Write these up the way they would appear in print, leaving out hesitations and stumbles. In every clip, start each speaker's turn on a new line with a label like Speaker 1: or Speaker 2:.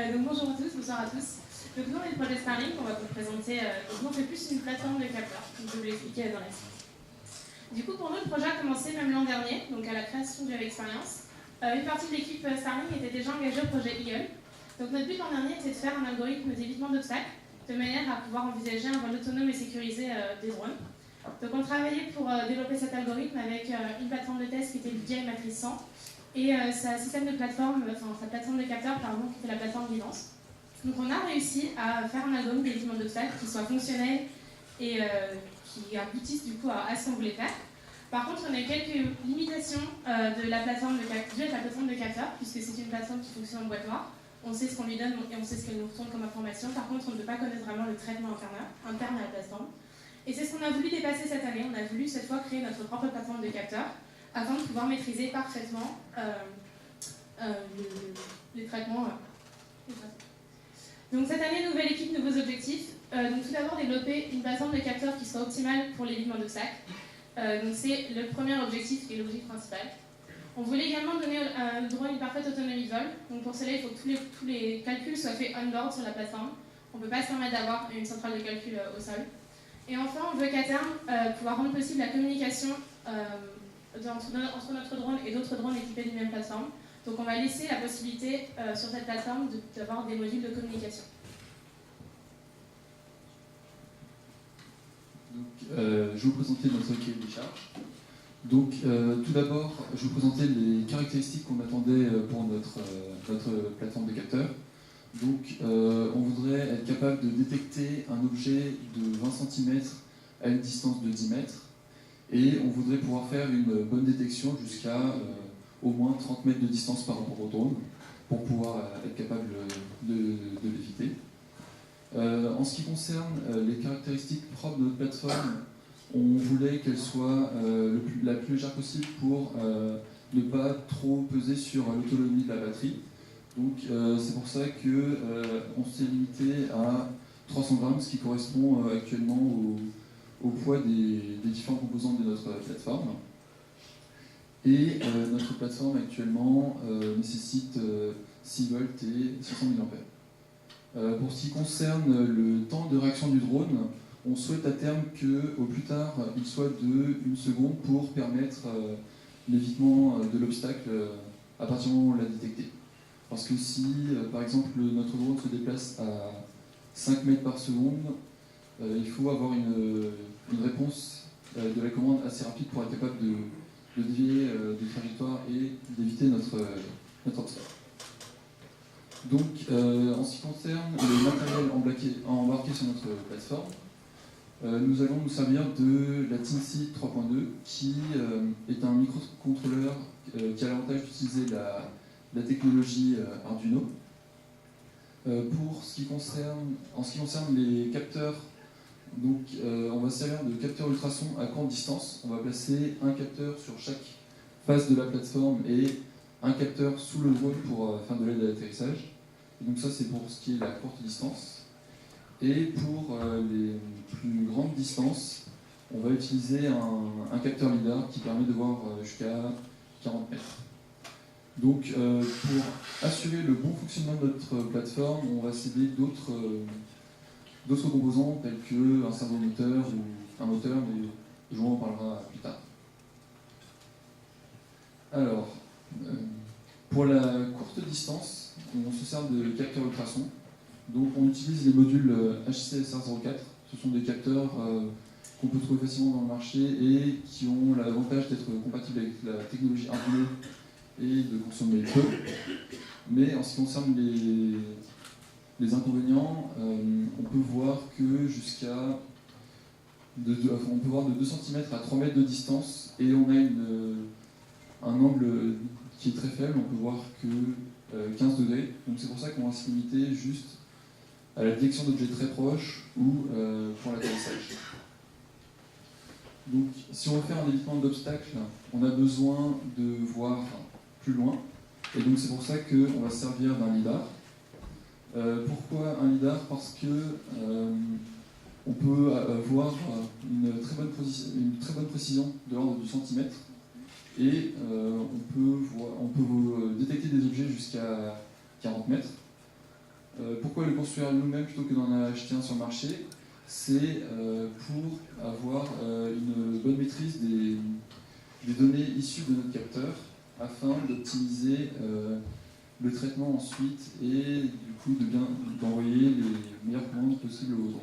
Speaker 1: Donc bonjour à tous, bonsoir à tous. Donc nous on est le projet Starlink, on va vous présenter. Donc nous on fait plus une plateforme de capteurs, donc je vais vous l'expliquer dans la suite. Du coup pour nous le projet a commencé même l'an dernier, donc à la création du Web Experience. Une partie de l'équipe Starlink était déjà engagée au projet Eagle. Donc notre but l'an dernier était de faire un algorithme d'évitement d'obstacles, de manière à pouvoir envisager un vol autonome et sécurisé des drones. Donc on travaillait pour développer cet algorithme avec une plateforme de test qui était le DJI Matrice 100 et sa système de plateforme, sa plateforme de capteurs pardon, qui était la plateforme Guidance. Donc on a réussi à faire un algorithme d'évitement d'obstacles qui soit fonctionnel et qui aboutisse du coup à ce qu'on voulait faire. Par contre, on a eu quelques limitations de la plateforme de capteurs, puisque c'est une plateforme qui fonctionne en boîte noire. On sait ce qu'on lui donne et on sait ce qu'elle nous retourne comme information. Par contre, on ne peut pas connaître vraiment le traitement interne à la plateforme. Et c'est ce qu'on a voulu dépasser cette année. On a voulu cette fois créer notre propre plateforme de capteurs afin de pouvoir maîtriser parfaitement les traitements. Donc cette année, nouvelle équipe, nouveaux objectifs. Donc tout d'abord, développer une plateforme de capteurs qui soit optimale pour l'évitement d'obstacles. Donc c'est le premier objectif et l'objectif principal. On voulait également donner au drone une parfaite autonomie de vol. Donc pour cela, il faut que tous les calculs soient faits on-board sur la plateforme. On ne peut pas se permettre d'avoir une centrale de calcul au sol. Et enfin, on veut qu'à terme, pouvoir rendre possible la communication entre notre drone et d'autres drones équipés d'une même plateforme. Donc on va laisser la possibilité sur cette plateforme d'avoir des modules de communication.
Speaker 2: Donc, je vais vous présenter notre cahier des charges. Donc, tout d'abord, je vais vous présenter les caractéristiques qu'on attendait pour notre plateforme de capteurs. Donc, on voudrait être capable de détecter un objet de 20 cm à une distance de 10 mètres. Et on voudrait pouvoir faire une bonne détection jusqu'à au moins 30 mètres de distance par rapport au drone pour pouvoir être capable de l'éviter. En ce qui concerne les caractéristiques propres de notre plateforme, on voulait qu'elle soit la plus légère possible pour ne pas trop peser sur l'autonomie de la batterie. Donc c'est pour ça qu'on s'est limité à 300 grammes, ce qui correspond actuellement au poids des différents composants de notre plateforme. Et notre plateforme actuellement nécessite 6 volts et 600 mAh. Pour ce qui concerne le temps de réaction du drone, on souhaite à terme qu'au plus tard, il soit de 1 seconde pour permettre l'évitement de l'obstacle à partir du moment où on l'a détecté. Parce que si, par exemple, notre drone se déplace à 5 mètres par seconde, il faut avoir une réponse de la commande assez rapide pour être capable de dévier des trajectoires et d'éviter notre obstacle. Donc, en ce qui concerne le matériel embarqué sur notre plateforme, nous allons nous servir de la Teensy 3.2 qui est un microcontrôleur qui a l'avantage d'utiliser la technologie Arduino. En ce qui concerne les capteurs, donc, on va se servir de capteurs ultrasons à courte distance. On va placer un capteur sur chaque face de la plateforme et un capteur sous le drone pour faire de l'aide à l'atterrissage. Donc ça, c'est pour ce qui est la courte distance. Et pour les plus grandes distances, on va utiliser un capteur LiDAR qui permet de voir jusqu'à 40 mètres. Donc, pour assurer le bon fonctionnement de notre plateforme, on va céder d'autres composants tels qu'un servomoteur ou un moteur, mais je vous en parlera plus tard. Alors, pour la courte distance, on se sert de capteurs ultrasons. Donc on utilise les modules HCSR04. Ce sont des capteurs qu'on peut trouver facilement dans le marché et qui ont l'avantage d'être compatibles avec la technologie Arduino et de consommer peu. Mais en ce qui concerne les inconvénients, on peut voir que on peut voir de 2 cm à 3 mètres de distance et on a un angle qui est très faible, on peut voir que 15 degrés. Donc c'est pour ça qu'on va se limiter juste à la détection d'objets très proches ou pour l'atterrissage. Donc si on veut faire un évitement d'obstacles, on a besoin de voir plus loin. Et donc c'est pour ça qu'on va se servir d'un LiDAR. Pourquoi un LiDAR? Parce que on peut avoir une très bonne précision de l'ordre du centimètre et on peut détecter des objets jusqu'à 40 mètres. Pourquoi le construire nous-mêmes plutôt que d'en acheter un sur le marché? C'est pour avoir une bonne maîtrise des données issues de notre capteur afin d'optimiser le traitement ensuite et du coup d'envoyer les meilleures commandes possibles aux vendeurs.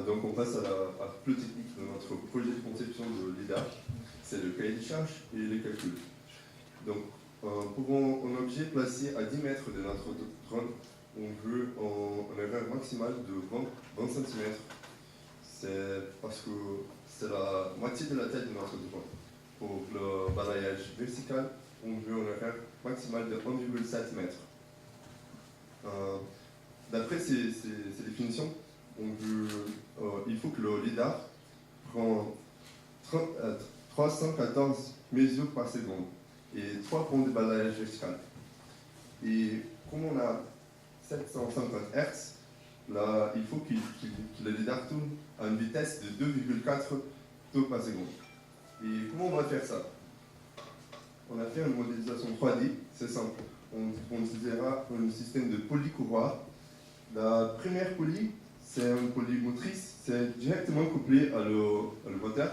Speaker 3: Donc on passe à la partie plus technique de notre projet de conception de LiDAR, c'est le cahier des charges et les calculs. Donc pour un objet placé à 10 mètres de notre drone, on veut une erreur maximale de 20 cm. C'est parce que c'est la moitié de la taille de notre drone. Pour le balayage vertical, on veut une erreur maximale de 1,7 m. D'après ces définitions, il faut que le LiDAR prend 314 mesures par seconde et 3 points de balayage vertical. Et comme on a 750 Hz, là, il faut que le LiDAR tourne à une vitesse de 2,4 tours par seconde. Et comment on va faire ça? On a fait une modélisation 3D, c'est simple. On utilisera un système de polycourroies. La première poly, c'est une poly motrice, c'est directement couplé à le moteur.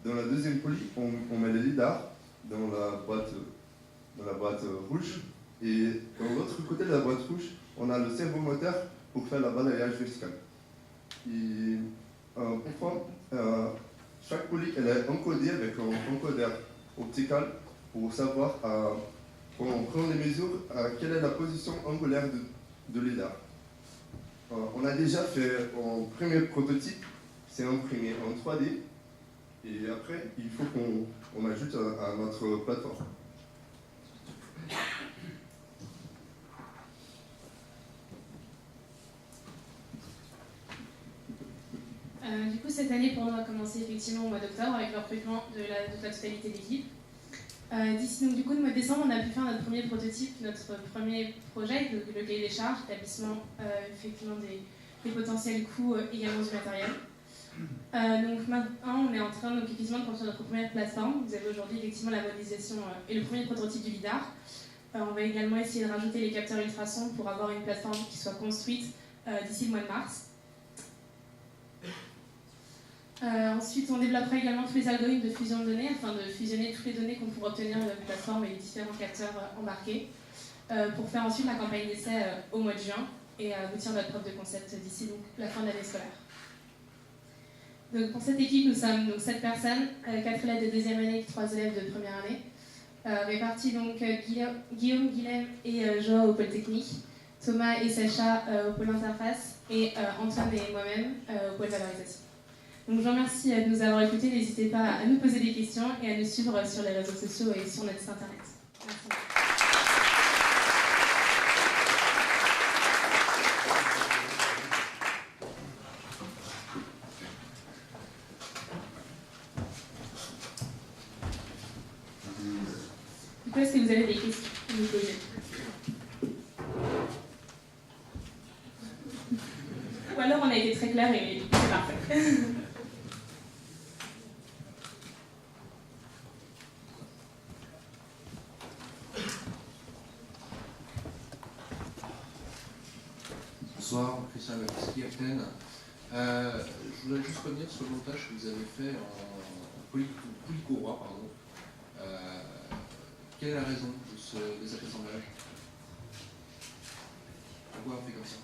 Speaker 3: Dans la deuxième poly, on met le LiDAR dans la boîte rouge. Et dans l'autre côté de la boîte rouge, on a le servomoteur pour faire le balayage vertical. Et pourquoi chaque poly elle est encodée avec un encodeur optical pour savoir, quand on prend les mesures, quelle est la position angulaire de LiDAR. On a déjà fait un premier prototype, c'est imprimé en 3D, et après, il faut qu'on ajoute à notre plateforme.
Speaker 1: Du coup, cette année, pour nous, a commencé effectivement au mois d'octobre avec le recrutement de la totalité de l'équipe. D'ici donc, du coup, le mois de décembre, on a pu faire notre premier prototype, notre premier projet, le cahier des charges, établissement effectivement des potentiels coûts également du matériel. Donc maintenant, on est en train donc, effectivement, de construire notre première plateforme. Vous avez aujourd'hui effectivement la modélisation et le premier prototype du LiDAR. On va également essayer de rajouter les capteurs ultrasons pour avoir une plateforme qui soit construite d'ici le mois de mars. Ensuite, on développera également tous les algorithmes de fusion de données afin de fusionner toutes les données qu'on pourra obtenir de la plateforme et les différents capteurs embarqués pour faire ensuite la campagne d'essai au mois de juin et aboutir notre preuve de concept d'ici la fin de l'année scolaire. Donc, pour cette équipe, nous sommes donc 7 personnes, 4 élèves de deuxième année et 3 élèves de première année, répartis donc Guillaume, Guilhem et Joao au pôle technique, Thomas et Sacha au pôle interface et Antoine et moi-même au pôle valorisation. Donc je vous remercie de nous avoir écoutés. N'hésitez pas à nous poser des questions et à nous suivre sur les réseaux sociaux et sur notre site internet. Merci. Du coup, est-ce que vous avez des questions à nous poser? Ou alors on a été très clair et c'est parfait.
Speaker 4: Bonsoir, Christian Baptiste, Athènes. Je voudrais juste revenir sur le montage que vous avez fait en polycourroie, pardon. Quelle est la raison de cet assemblage? Pourquoi on fait comme ça?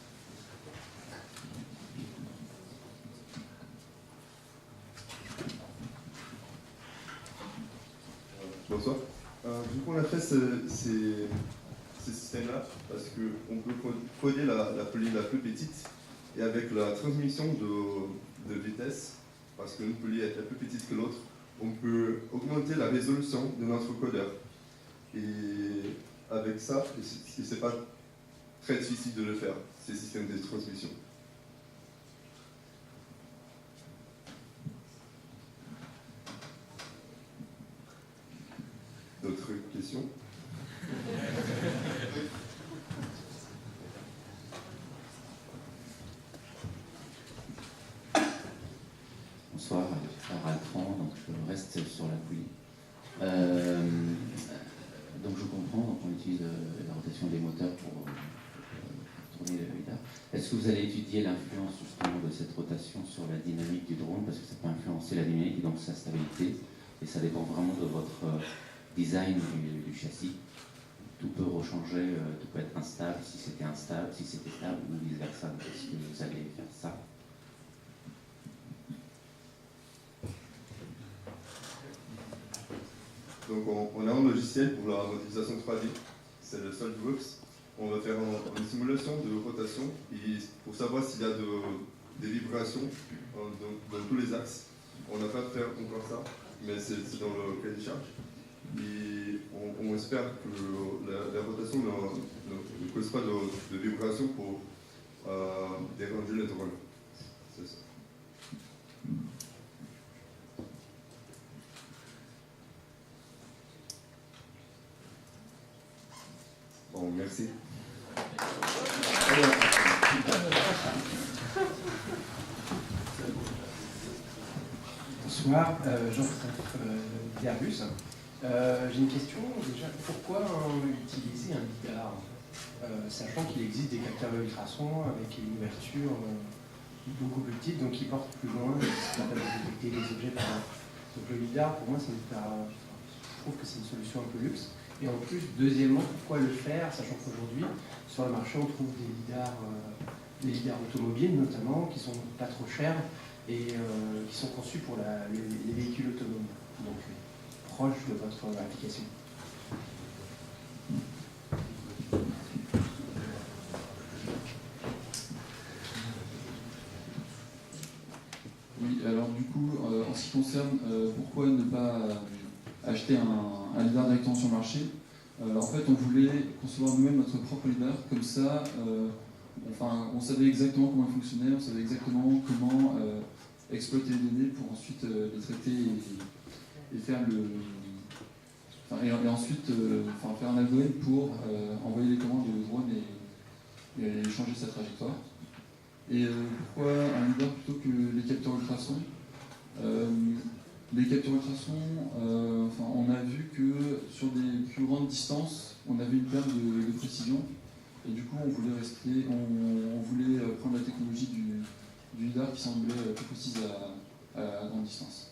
Speaker 3: Bonsoir. Du coup, on a fait ces systèmes-là parce qu'on peut coder la poly la plus petite et avec la transmission de vitesse, parce qu'une poly est plus petite que l'autre, on peut augmenter la résolution de notre codeur. Et avec ça, c'est pas très difficile de le faire, ces systèmes de transmission. D'autres questions?
Speaker 5: Bonsoir, Altran, donc je reste sur la poulie. Donc je comprends, donc on utilise la rotation des moteurs pour tourner le lidar. Est-ce que vous allez étudier l'influence justement de cette rotation sur la dynamique du drone, parce que ça peut influencer la dynamique et donc sa stabilité, et ça dépend vraiment de votre design du châssis. Tout peut rechanger, tout peut être instable si c'était instable, si c'était stable ou vice versa. Est-ce que vous allez faire ça?
Speaker 3: Donc on a un logiciel pour la modélisation 3D, c'est le SolidWorks. On va faire une simulation de rotation et pour savoir s'il y a des vibrations dans tous les axes. On n'a pas fait encore ça, mais c'est dans le cahier des charges. Et on espère que la rotation ne cause pas de vibrations pour déranger les drones. C'est ça. Bon, merci.
Speaker 6: Bonsoir, Jean-Christophe d'Airbus. J'ai une question déjà, pourquoi utiliser un lidar, sachant qu'il existe des capteurs de ultrasons avec une ouverture beaucoup plus petite, donc qui porte plus loin, qui permet de détecter les objets par là. Donc le lidar, pour moi, je trouve que c'est une solution un peu luxe. Et en plus, deuxièmement, pourquoi le faire, sachant qu'aujourd'hui, sur le marché, on trouve des lidars automobiles notamment, qui sont pas trop chers et qui sont conçus pour les véhicules autonomes, donc proches de votre application.
Speaker 2: Oui, alors du coup, en ce qui concerne pourquoi ne pas acheter un lidar directement sur le marché, en fait, on voulait concevoir nous-mêmes notre propre lidar, comme ça, on savait exactement comment il fonctionnait, on savait exactement comment exploiter les données pour ensuite les traiter et faire faire un algorithme pour envoyer les commandes au drone et changer sa trajectoire. Et pourquoi un lidar plutôt que les capteurs ultrasons? Les capteurs ultrasons, on a vu que sur des plus grandes distances, on avait une perte de précision. Et du coup, on voulait prendre la technologie du lidar qui semblait plus précise à grande distance.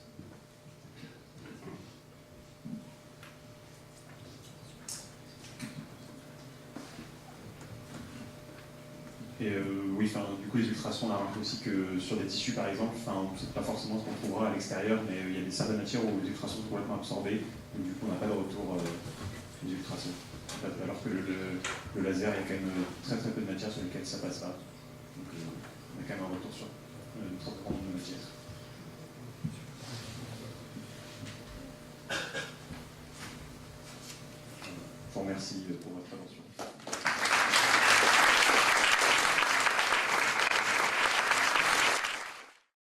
Speaker 7: Et oui, du coup, les ultrasons, on a remarqué aussi que sur des tissus, par exemple, c'est pas forcément ce qu'on trouvera à l'extérieur, mais il y a des certaines matières où les ultrasons sont complètement absorbés, donc du coup, on n'a pas de retour des ultrasons. Alors que le laser, il y a quand même très très peu de matières sur lesquelles ça passe pas. Donc on a quand même un retour sur une très grande de matière. Je vous remercie pour votre attention.